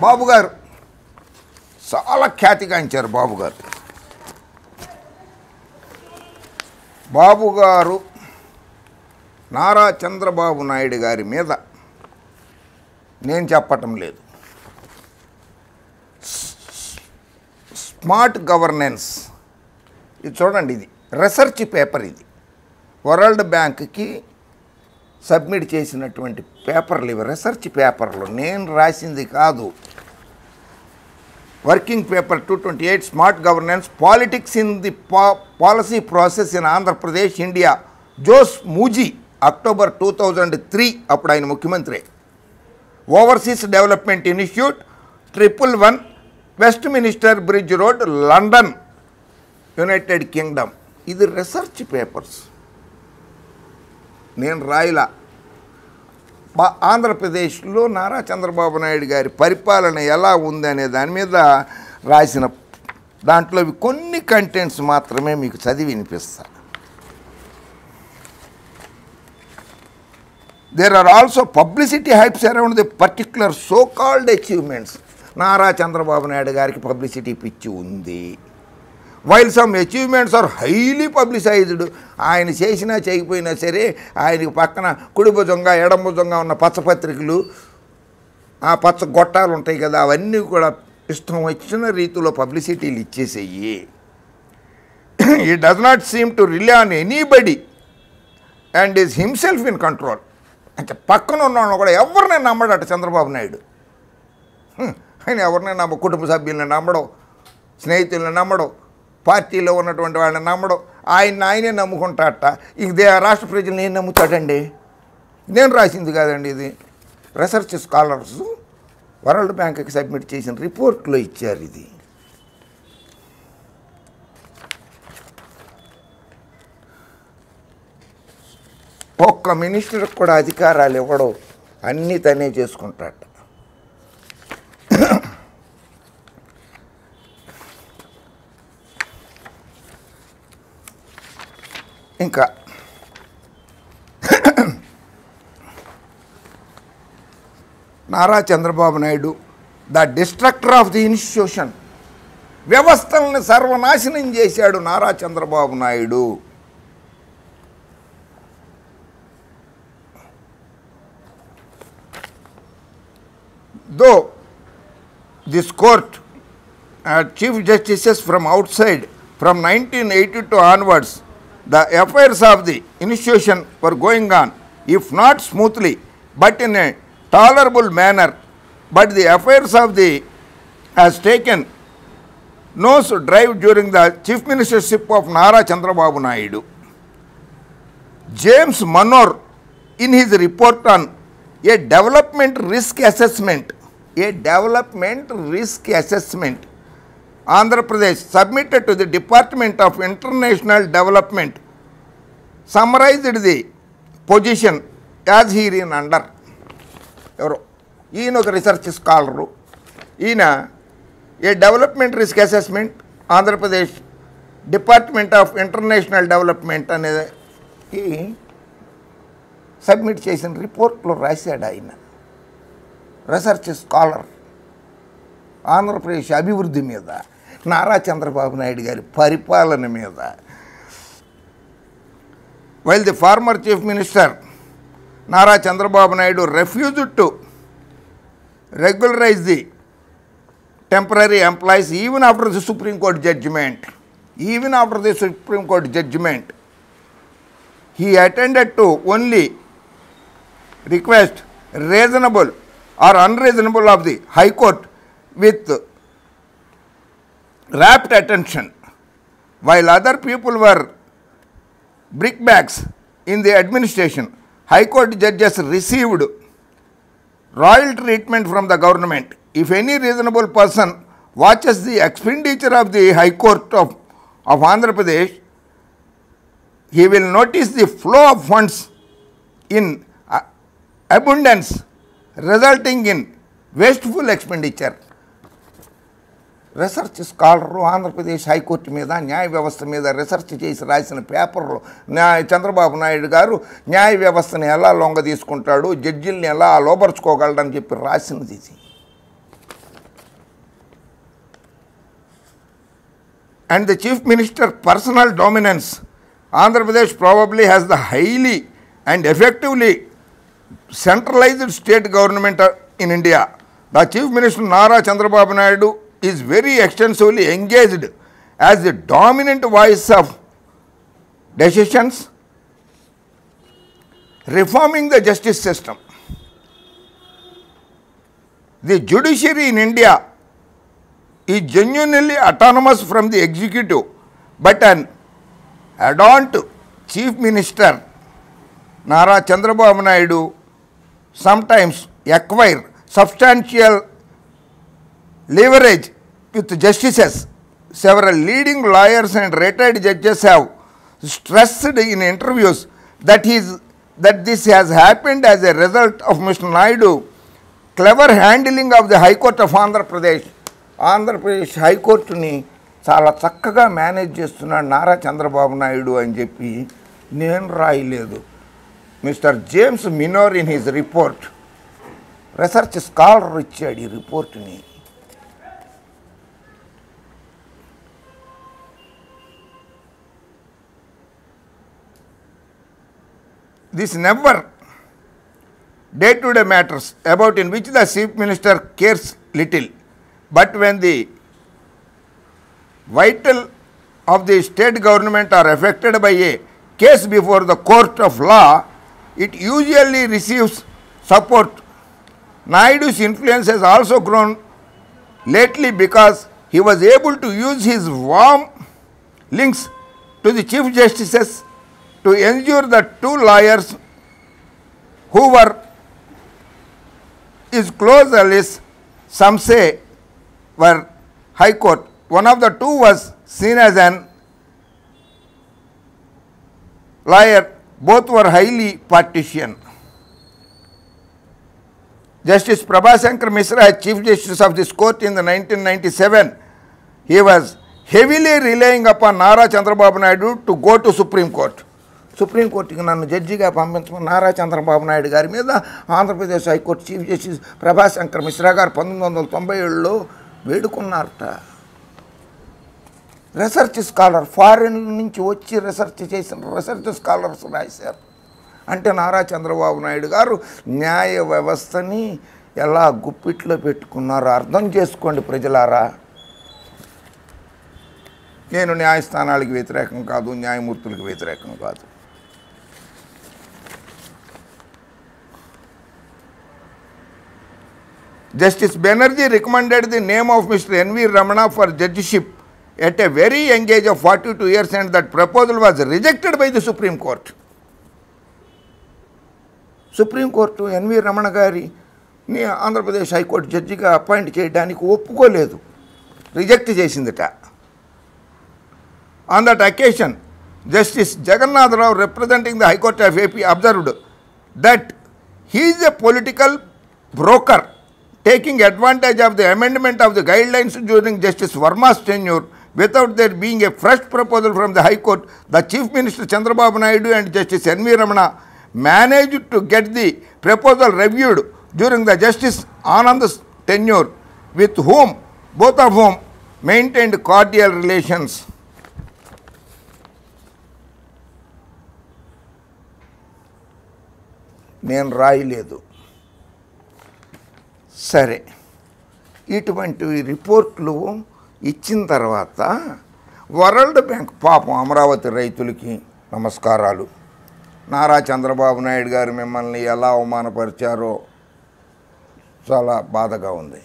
బాబు గారు చాలా ఖ్యాతిగాంచారు. బాబు గారు నారా చంద్రబాబు నాయుడు గారి మీద నేను చెప్పటం లేదు. స్మార్ట్ గవర్నెన్స్ ఇది చూడండి, ఇది రీసెర్చ్ పేపర్, ఇది వరల్డ్ బ్యాంక్కి సబ్మిట్ చేసినటువంటి పేపర్లు ఇవి, రీసెర్చ్ పేపర్లు, నేను రాసింది కాదు. Working paper 228 smart governance politics in the policy process in Andhra Pradesh India, Jos Mooij, October 2003, అప్పుడు ఆయన ముఖ్యమంత్రి. Overseas Development Institute, 111 Westminster Bridge Road, London, United Kingdom. ఇది రీసెర్చ్ పేపర్స్, నేను రాయలా. ఆంధ్రప్రదేశ్లో నారా చంద్రబాబు నాయుడు గారి పరిపాలన ఎలా ఉంది అనే దాని మీద రాసిన దాంట్లో కొన్ని కంటెంట్స్ మాత్రమే మీకు చదివి వినిపిస్తా. There are also publicity hypes around the particular so-called achievements. Nara Chandrababu Naidu గారికి పబ్లిసిటీ పిచ్చి ఉంది. While some achievements are highly publicized, ఆయన చేసినా చేయకపోయినా సరే ఆయనకి పక్కన కుడి భుజంగా ఎడమ భుజంగా ఉన్న పచ్చపత్రికలు, ఆ పచ్చ గొట్టాలు ఉంటాయి కదా, అవన్నీ కూడా ఇష్టం వచ్చిన రీతిలో పబ్లిసిటీలు ఇచ్చేసేయి. He does not seem to rely on anybody and is himself in control. అంటే పక్కన ఉన్న కూడా ఎవరిని నమ్మడట చంద్రబాబు నాయుడు. ఆయన ఎవరినైనా కుటుంబ సభ్యులను నమ్మడం, స్నేహితులను నమ్మడం, పార్టీలో ఉన్నటువంటి వాళ్ళని నమ్మడం, ఆయనే నమ్ముకుంటాడట. ఇక రాష్ట్ర ప్రజలను ఏం నమ్ముతాడండి? నేను రాసింది కాదండి, ఇది రీసెర్చ్ స్కాలర్స్ వరల్డ్ బ్యాంక్కి సబ్మిట్ చేసిన రిపోర్ట్లో ఇచ్చారు. ఇది ఒక్క మినిస్టర్కి కూడా అధికారాలు ఇవ్వడం, అన్నీ తనే చేసుకుంటాడట. ఇంకా Nara Chandrababu Naidu the destructor of the institution, వ్యవస్థలను సర్వనాశనం చేశాడు Nara Chandrababu Naidu. Though this court had chief justices from outside from 1982 onwards, the affairs of the institution were going on, if not smoothly, but in a tolerable manner. But the affairs of the has taken nose drive during the chief ministership of Nara Chandrababu Naidu. James Manor, in his report on a development risk assessment, Andhra Pradesh submitted to the Department of International Development, summarized the position as herein under. ఈయన ఒక research scholar, ఈయన a development risk assessment Andhra Pradesh Department of International Development అనేది సబ్మిట్ చేసిన రిపోర్ట్లో రాశాడు. ఆయన research scholar Andhra Pradesh అభివృద్ధి మీద, నారా చంద్రబాబు నాయుడు గారి పరిపాలన మీద. While the former chief minister Nara Chandrababu Naidu refused to regularize the temporary employees even after the Supreme Court judgment, he attended to only request reasonable or unreasonable of the High Court with rapt attention, while other people were brickbats in the administration. High Court judges received royal treatment from the government. If any reasonable person watches the expenditure of the High Court of Andhra Pradesh, he will notice the flow of funds in abundance, resulting in wasteful expenditure. Research scholar Andhra Pradesh high court మీద, న్యాయ వ్యవస్థ మీద research చేసి రాసిన పేపర్లో చంద్రబాబు నాయుడు గారు న్యాయ వ్యవస్థని ఎలా లొంగ తీసుకుంటాడు, జడ్జిల్ని ఎలా లోపరుచుకోగలడని చెప్పి రాసినది ఇది. and the Chief Minister's personal dominance, Andhra Pradesh probably has the highly and effectively centralized state government in India. The Chief Minister Nara Chandrababu Naidu is very extensively engaged as the dominant voice of decisions, reforming the justice system. The judiciary in India is genuinely autonomous from the executive, but an adorned Chief Minister Nara Chandrababu Naidu sometimes acquire substantial leverage with justices. Several leading lawyers and retired judges have stressed in interviews that this has happened as a result of Mr. Naidu clever handling of the High Court of Andhra Pradesh. Andhra Pradesh High Court ni చాలా చక్కగా manage చేస్తున్నాడు నారా చంద్రబాబు నాయుడు అని చెప్పి నేను రాయలేదు. Mr James Manor in his report, research scholar ఇచ్చాడు ఈ రిపోర్ట్ని. This never day-to-day matters about in which the Chief Minister cares little, but when the vital of the state government are affected by a case before the court of law, it usually receives support. Naidu's influence has also grown lately because he was able to use his warm links to the Chief Justices to ensure that two lawyers who were his close allies, some say, were High Court. One of the two was seen as an lawyer. Both were highly partisan. Justice Prabhashankar Mishra, Chief Justice of this court in the 1997, he was heavily relying upon Nara Chandrababu Naidu to go to Supreme Court. సుప్రీంకోర్టుకి నన్ను జడ్జిగా పంపించమని నారా చంద్రబాబు నాయుడు గారి మీద Andhra Pradesh high court chief justice Prabhashankar Mishra గారు 1997లో వేడుకున్నారట. Research scholar, foreign నుంచి వచ్చి research చేసిన రీసెర్చ్ స్కాలర్స్ రాశారు. అంటే నారా చంద్రబాబు నాయుడు గారు న్యాయ వ్యవస్థని ఎలా గుప్పిట్లో పెట్టుకున్నారో అర్థం చేసుకోండి ప్రజలారా. నేను న్యాయస్థానాలకు వ్యతిరేకం కాదు, న్యాయమూర్తులకు వ్యతిరేకం కాదు. Justice Banerjee recommended the name of Mr. N.V. Ramana for judgeship at a very young age of 42 years and that proposal was rejected by the Supreme Court. Supreme Court N.V. Ramana గారిని Andhra Pradesh high court జడ్జిగా appoint చేయడానికి ఒప్పుకోలేదు, reject చేసిందట. On that occasion, Justice Jagannath Rao, representing the High Court of AP, observed that he is a political broker taking advantage of the amendment of the guidelines during Justice Verma's tenure without there being a fresh proposal from the High Court. The Chief Minister Chandrababu Naidu and Justice N.V. Ramana managed to get the proposal reviewed during the Justice Anand's tenure, with whom both of whom maintained cordial relations. నేను రాయలేదు. సరే, ఇటువంటి రిపోర్ట్లు ఇచ్చిన తర్వాత world bank పాపం అమరావతి రైతులకి నమస్కారాలు. నారా చంద్రబాబు నాయుడు గారు మిమ్మల్ని ఎలా అవమానపరిచారో చాలా బాధగా ఉంది.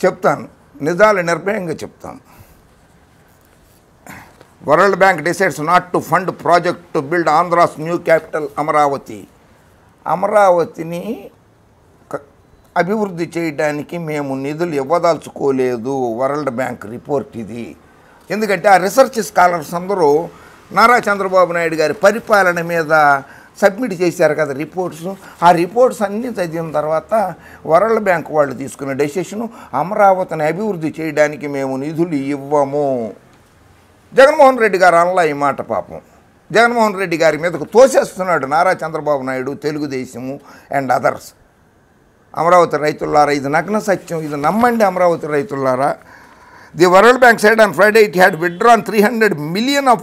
చెప్తాను, నిజాలు నిర్భయంగా చెప్తాను. World Bank decides not to fund project to build Andhra's new capital, Amaravati. అమరావతిని అభివృద్ధి చేయడానికి మేము నిధులు ఇవ్వదలుచుకోలేదు. వరల్డ్ బ్యాంక్ రిపోర్ట్ ఇది. ఎందుకంటే ఆ రీసెర్చ్ స్కాలర్స్ అందరూ నారా చంద్రబాబు నాయుడు గారి పరిపాలన మీద సబ్మిట్ చేశారు కదా రిపోర్ట్స్. ఆ రిపోర్ట్స్ అన్నీ చదివిన తర్వాత వరల్డ్ బ్యాంక్ వాళ్ళు తీసుకున్న డెసిషను అమరావతిని అభివృద్ధి చేయడానికి మేము నిధులు ఇవ్వము. జగన్మోహన్ రెడ్డి గారు అనలా ఈ మాట. పాపం జగన్మోహన్ రెడ్డి గారి మీదకు తోసేస్తున్నాడు నారా చంద్రబాబు నాయుడు, తెలుగుదేశము అండ్ అదర్స్. అమరావతి రైతులారా, ఇది నగ్న సత్యం, ఇది నమ్మండి Amaravati రైతులారా. The World Bank said on Friday it had withdrawn 300 million of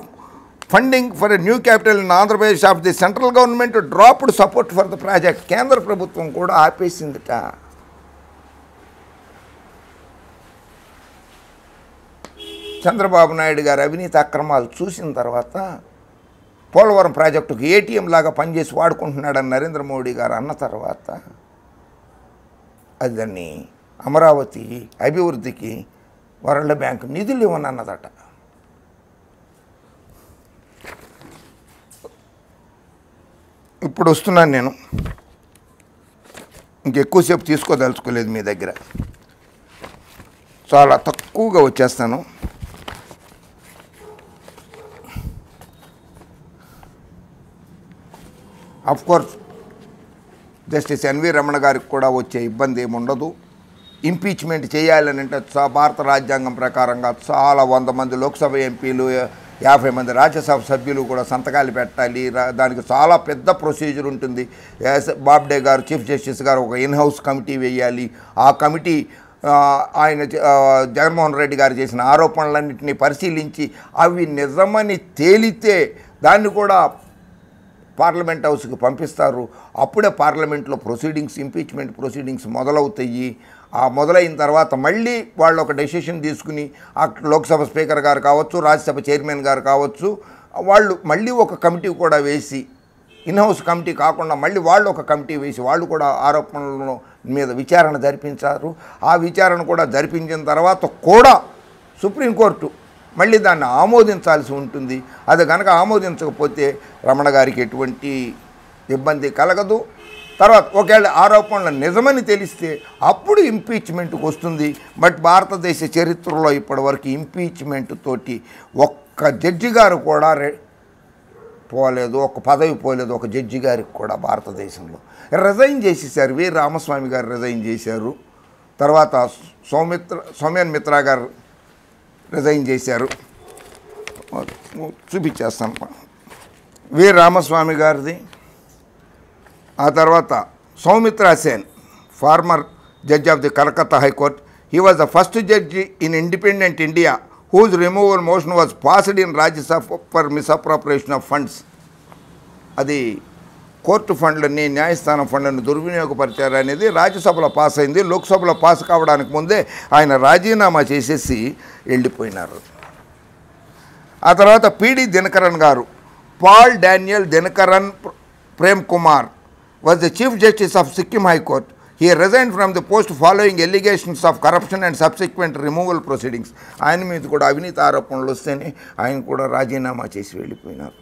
funding for a new capital in Andhra Pradesh after the central government dropped support for the project. కేంద్ర ప్రభుత్వం కూడా ఆపేసిందిట. చంద్రబాబు నాయుడు గారు అవినీతి అక్రమాలు చూసిన తర్వాత పోలవరం ప్రాజెక్టుకు ఏటీఎం లాగా పనిచేసి వాడుకుంటున్నాడని నరేంద్ర మోడీ గారు అన్న తర్వాత అది దాన్ని అమరావతి అభివృద్ధికి వరల్డ్ బ్యాంక్ నిధులు ఇవ్వనన్నదట. ఇప్పుడు వస్తున్నాను నేను, ఇంకెక్కువసేపు తీసుకోదలుచుకోలేదు మీ దగ్గర, చాలా తక్కువగా వచ్చేస్తాను. అఫ్కోర్స్ జస్టిస్ ఎన్వి రమణ గారికి కూడా వచ్చే ఇబ్బంది ఏమి ఉండదు. ఇంపీచ్మెంట్ చేయాలని అంటే భారత రాజ్యాంగం ప్రకారంగా చాలా 100 మంది లోక్సభ ఎంపీలు 50 మంది రాజ్యసభ సభ్యులు కూడా సంతకాలు పెట్టాలి. దానికి చాలా పెద్ద ప్రొసీజర్ ఉంటుంది. బాబ్డే గారు చీఫ్ జస్టిస్ గారు ఒక ఇన్హౌస్ కమిటీ వేయాలి. ఆ కమిటీ ఆయన జగన్మోహన్ రెడ్డి గారు చేసిన ఆరోపణలన్నింటినీ పరిశీలించి అవి నిజమని తేలితే దాన్ని కూడా పార్లమెంట్ హౌస్కి పంపిస్తారు. అప్పుడే పార్లమెంట్లో ప్రొసీడింగ్స్, ఇంపీచ్మెంట్ ప్రొసీడింగ్స్ మొదలవుతాయి. ఆ మొదలైన తర్వాత మళ్ళీ వాళ్ళు ఒక డెసిషన్ తీసుకుని లోక్సభ స్పీకర్ గారు కావచ్చు, రాజ్యసభ చైర్మన్ గారు కావచ్చు, వాళ్ళు మళ్ళీ ఒక కమిటీ కూడా వేసి, ఇన్హౌస్ కమిటీ కాకుండా మళ్ళీ వాళ్ళు ఒక కమిటీ వేసి వాళ్ళు కూడా ఆరోపణల మీద విచారణ జరిపించారు. ఆ విచారణ కూడా జరిపించిన తర్వాత కూడా సుప్రీంకోర్టు మళ్ళీ దాన్ని ఆమోదించాల్సి ఉంటుంది. అది కనుక ఆమోదించకపోతే రమణ గారికి ఎటువంటి ఇబ్బంది కలగదు. తర్వాత ఒకవేళ ఆరోపణలు నిజమని తెలిస్తే అప్పుడు ఇంపీచ్మెంట్కి వస్తుంది. బట్ భారతదేశ చరిత్రలో ఇప్పటివరకు ఇంపీచ్మెంట్ తోటి ఒక్క జడ్జి గారు కూడా పోలేదు, ఒక పదవి పోలేదు ఒక జడ్జి గారికి కూడా. భారతదేశంలో రిజైన్ చేసేసారు. వి రామస్వామి గారు రిజైన్ చేశారు. తర్వాత సౌమ్యన్ మిత్రా గారు రిజైన్ చేశారు. చూపించేస్తాను వి రామస్వామి గారిది. ఆ తర్వాత Soumitra Sen, former judge of the Calcutta high court. He was the first judge in independent India whose removal motion was passed in Rajya Sabha for misappropriation of funds. అది కోర్టు ఫండ్లని, న్యాయస్థానం ఫండ్లను దుర్వినియోగపరిచారు అనేది రాజ్యసభలో పాస్ అయింది. లోక్సభలో పాస్ కావడానికి ముందే ఆయన రాజీనామా చేసేసి వెళ్ళిపోయినారు. ఆ తర్వాత పిడి దినకరన్ గారు, Paul Daniel Dinakaran Prem Kumar was the Chief Justice of Sikkim High Court. He resigned from the post following allegations of corruption and subsequent removal proceedings. ఆయన మీద కూడా అవినీతి ఆరోపణలు వస్తేనే ఆయన కూడా రాజీనామా చేసి వెళ్ళిపోయినారు.